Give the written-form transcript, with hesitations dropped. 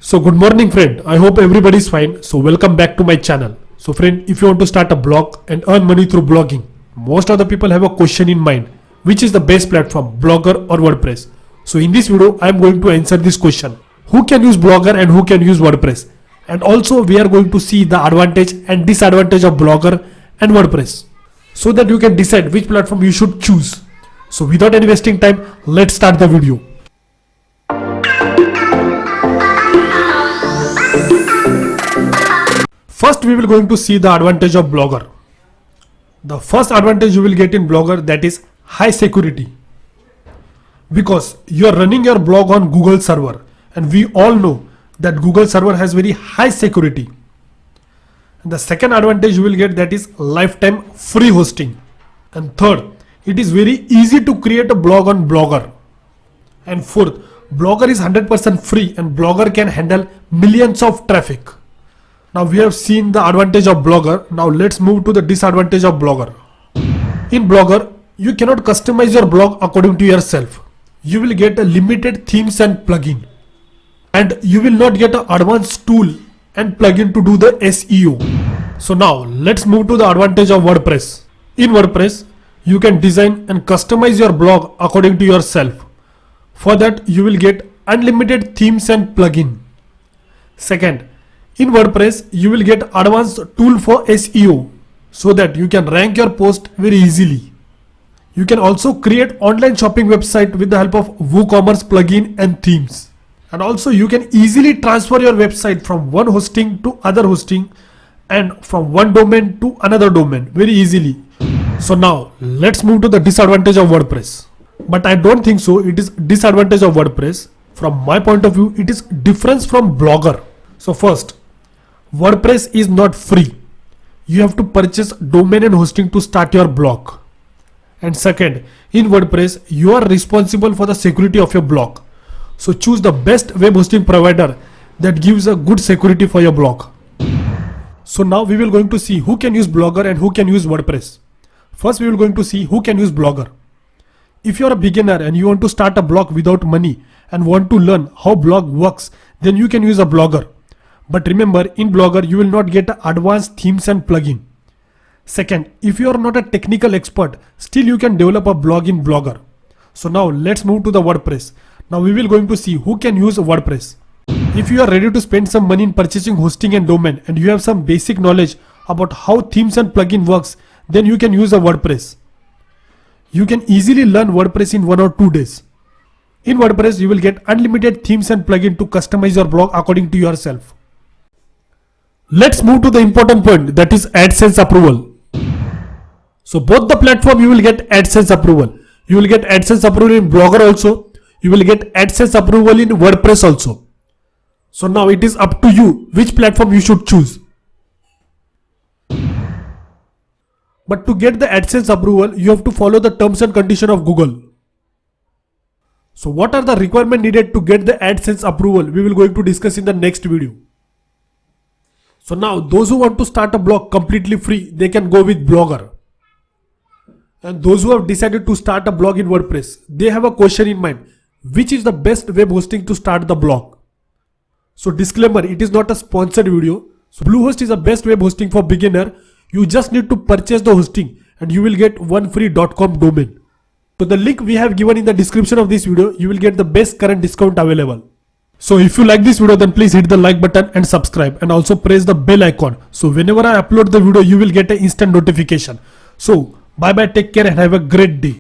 So good morning friend, I hope everybody is fine. So welcome back to my channel. So friend, if you want to start a blog and earn money through blogging, most of the people have a question in mind, which is the best platform, Blogger or WordPress? So in this video, I am going to answer this question. Who can use Blogger and who can use WordPress? And also we are going to see the advantage and disadvantage of Blogger and WordPress, so that you can decide which platform you should choose. So without any wasting time, let's start the video. First, we will going to see the advantage of Blogger. The first advantage you will get in Blogger, that is high security. Because you are running your blog on Google server, and we all know that Google server has very high security. And the second advantage you will get, that is lifetime free hosting. And third, it is very easy to create a blog on Blogger. And fourth, Blogger is 100% free and Blogger can handle millions of traffic. Now we have seen the advantage of Blogger. Now let's move to the disadvantage of Blogger. In Blogger, you cannot customize your blog according to yourself. You will get a limited themes and plugin. And you will not get an advanced tool and plugin to do the SEO. So now let's move to the advantage of WordPress. In WordPress, you can design and customize your blog according to yourself. For that, you will get unlimited themes and plugin. Second, in WordPress, you will get advanced tool for SEO, so that you can rank your post very easily. You can also create online shopping website with the help of WooCommerce plugin and themes. And also you can easily transfer your website from one hosting to other hosting and from one domain to another domain very easily. So now let's move to the disadvantage of WordPress. But I don't think so it is disadvantage of WordPress. From my point of view, it is difference from Blogger. So first, WordPress is not free. You have to purchase domain and hosting to start your blog. And second, in WordPress, you are responsible for the security of your blog. So choose the best web hosting provider that gives a good security for your blog. So now we will going to see who can use Blogger and who can use WordPress. First, we will going to see who can use Blogger. If you are a beginner and you want to start a blog without money and want to learn how blog works, then you can use a Blogger. But remember, in Blogger, you will not get advanced themes and plugin. Second, if you are not a technical expert, still you can develop a blog in Blogger. So now let's move to the WordPress. Now we will going to see who can use WordPress. If you are ready to spend some money in purchasing hosting and domain and you have some basic knowledge about how themes and plugin works, then you can use a WordPress. You can easily learn WordPress in 1 or 2 days. In WordPress, you will get unlimited themes and plugin to customize your blog according to yourself. Let's move to the important point, that is AdSense approval. So both the platform you will get AdSense approval. You will get AdSense approval in Blogger also. You will get AdSense approval in WordPress also. So now it is up to you which platform you should choose. But to get the AdSense approval, you have to follow the terms and conditions of Google. So what are the requirements needed to get the AdSense approval? We will going to discuss in the next video. So now those who want to start a blog completely free, they can go with Blogger. And those who have decided to start a blog in WordPress, they have a question in mind. Which is the best web hosting to start the blog? So disclaimer, it is not a sponsored video. So Bluehost is the best web hosting for beginner. You just need to purchase the hosting and you will get one free .com domain. So the link we have given in the description of this video, you will get the best current discount available. So if you like this video, then please hit the like button and subscribe and also press the bell icon. So whenever I upload the video, you will get an instant notification. So bye bye, take care and have a great day.